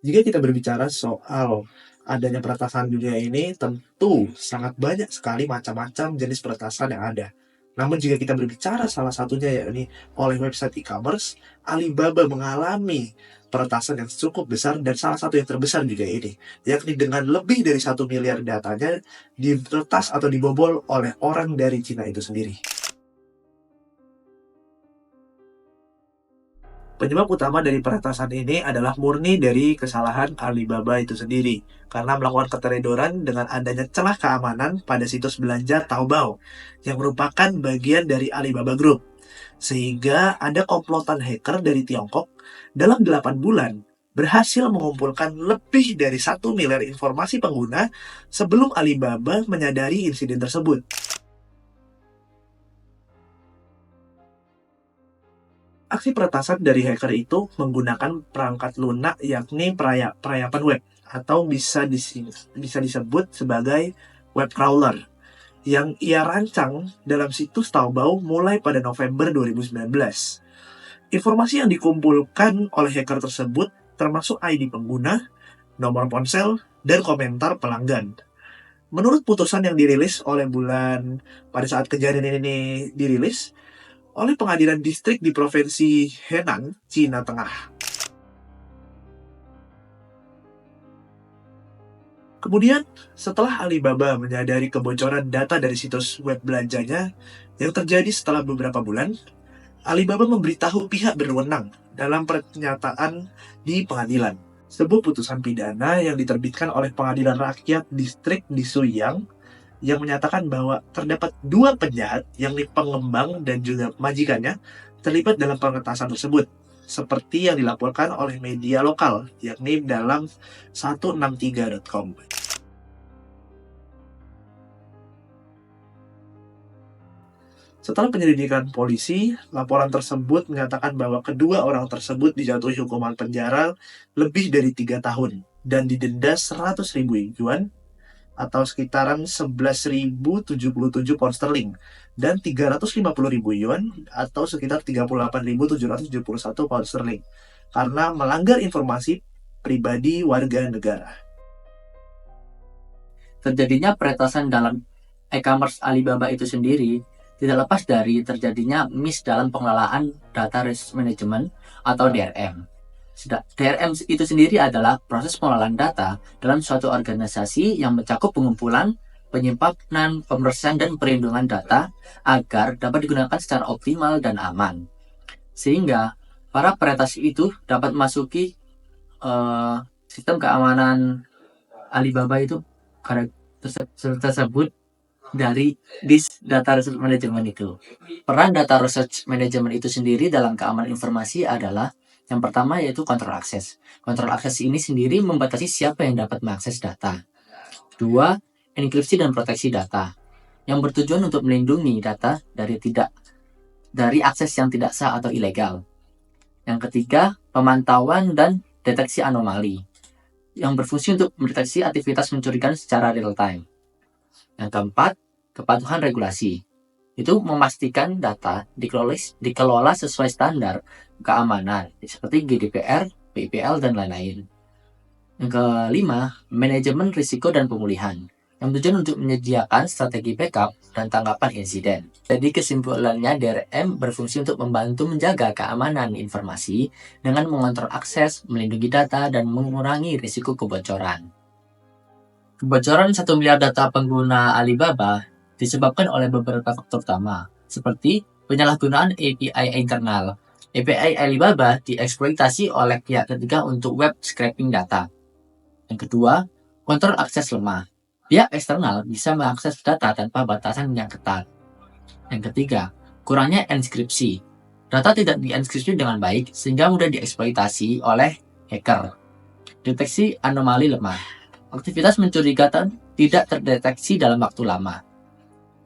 Jika kita berbicara soal adanya peretasan dunia ini, tentu sangat banyak sekali macam-macam jenis peretasan yang ada. Namun jika kita berbicara salah satunya yakni oleh website e-commerce, Alibaba mengalami peretasan yang cukup besar dan salah satu yang terbesar juga ini, yakni dengan lebih dari 1 miliar datanya diretas atau dibobol oleh orang dari Cina itu sendiri. Penyebab utama dari peretasan ini adalah murni dari kesalahan Alibaba itu sendiri, karena melakukan keteledoran dengan adanya celah keamanan pada situs belanja Taobao, yang merupakan bagian dari Alibaba Group. Sehingga ada komplotan hacker dari Tiongkok dalam 8 bulan berhasil mengumpulkan lebih dari 1 miliar informasi pengguna sebelum Alibaba menyadari insiden tersebut. Aksi peretasan dari hacker itu menggunakan perangkat lunak yakni perayapan web atau bisa disebut sebagai web crawler yang ia rancang dalam situs Taobao mulai pada November 2019. Informasi yang dikumpulkan oleh hacker tersebut termasuk ID pengguna, nomor ponsel, dan komentar pelanggan. Menurut putusan yang dirilis oleh pada saat kejadian ini dirilis, oleh pengadilan distrik di provinsi Henan, Cina Tengah. Kemudian, setelah Alibaba menyadari kebocoran data dari situs web belanjanya yang terjadi setelah beberapa bulan, Alibaba memberitahu pihak berwenang dalam pernyataan di pengadilan. Sebuah putusan pidana yang diterbitkan oleh Pengadilan Rakyat Distrik di Suyang yang menyatakan bahwa terdapat dua penjahat, yakni pengembang dan juga majikannya, terlibat dalam pengetesan tersebut, seperti yang dilaporkan oleh media lokal, yakni dalam 163.com. Setelah penyelidikan polisi, laporan tersebut menyatakan bahwa kedua orang tersebut dijatuhi hukuman penjara lebih dari 3 tahun dan didenda 100.000 yuan atau sekitaran 11.077 pound sterling dan 350.000 yuan atau sekitar 38.771 pound sterling karena melanggar informasi pribadi warga negara. Terjadinya peretasan dalam e-commerce Alibaba itu sendiri tidak lepas dari terjadinya miss dalam pengelolaan data risk management atau DRM. DRM itu sendiri adalah proses pengelolaan data dalam suatu organisasi yang mencakup pengumpulan, penyimpanan, pemrosesan, dan perlindungan data agar dapat digunakan secara optimal dan aman. Sehingga para peretas itu dapat masuki sistem keamanan Alibaba itu tersebut dari data research management itu. Peran data research management itu sendiri dalam keamanan informasi adalah yang pertama yaitu kontrol akses. Kontrol akses ini sendiri membatasi siapa yang dapat mengakses data. Dua, enkripsi dan proteksi data yang bertujuan untuk melindungi data dari akses yang tidak sah atau ilegal. Yang ketiga, pemantauan dan deteksi anomali yang berfungsi untuk mendeteksi aktivitas mencurigakan secara real time. Yang keempat, kepatuhan regulasi. Itu memastikan data dikelola sesuai standar keamanan seperti GDPR, PIPL, dan lain-lain. Yang kelima, manajemen risiko dan pemulihan yang tujuan untuk menyediakan strategi backup dan tanggapan insiden. Jadi kesimpulannya, DRM berfungsi untuk membantu menjaga keamanan informasi dengan mengontrol akses, melindungi data, dan mengurangi risiko kebocoran. Kebocoran 1 miliar data pengguna Alibaba disebabkan oleh beberapa faktor utama, seperti penyalahgunaan API internal. API Alibaba dieksploitasi oleh pihak ketiga untuk web scraping data. Yang kedua, kontrol akses lemah. Pihak eksternal bisa mengakses data tanpa batasan yang ketat. Yang ketiga, kurangnya enskripsi. Data tidak dienkripsi dengan baik sehingga mudah dieksploitasi oleh hacker. Deteksi anomali lemah. Aktivitas mencurigakan tidak terdeteksi dalam waktu lama.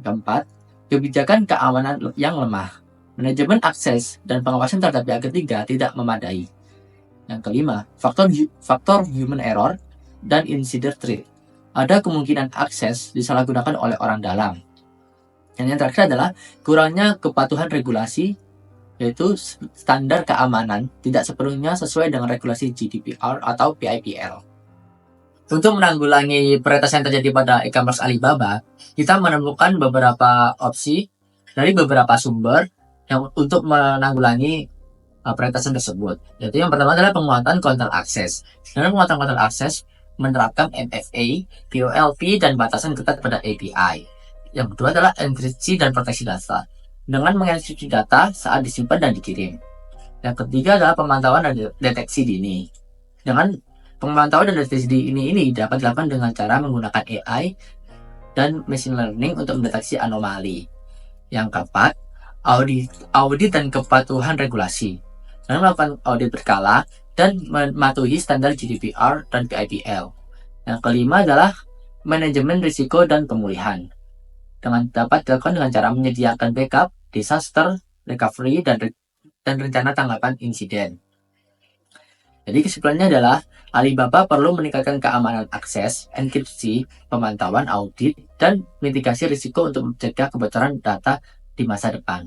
Keempat, kebijakan keamanan yang lemah. Manajemen akses dan pengawasan terhadap pihak ketiga tidak memadai. Yang kelima, faktor human error dan insider threat. Ada kemungkinan akses disalahgunakan oleh orang dalam. Dan yang terakhir adalah kurangnya kepatuhan regulasi yaitu standar keamanan tidak sepenuhnya sesuai dengan regulasi GDPR atau PIPL. Untuk menanggulangi peretasan yang terjadi pada e-commerce Alibaba, kita menemukan beberapa opsi dari beberapa sumber yang untuk menanggulangi peretasan tersebut. Yaitu yang pertama adalah penguatan control access. Dengan penguatan control access menerapkan MFA, POLP, dan batasan ketat pada API. Yang kedua adalah enkripsi dan proteksi data dengan mengenkripsi data saat disimpan dan dikirim. Yang ketiga adalah pemantauan dan deteksi dini. Dengan pemantauan dan deteksi dini ini dapat dilakukan dengan cara menggunakan AI dan machine learning untuk mendeteksi anomali. Yang keempat, audit dan kepatuhan regulasi. Dengan melakukan audit berkala dan mematuhi standar GDPR dan PIPL. Yang kelima adalah manajemen risiko dan pemulihan. Dapat dilakukan dengan cara menyediakan backup, disaster recovery, dan rencana tanggapan insiden. Jadi kesimpulannya adalah Alibaba perlu meningkatkan keamanan akses, enkripsi, pemantauan audit, dan mitigasi risiko untuk mencegah kebocoran data di masa depan.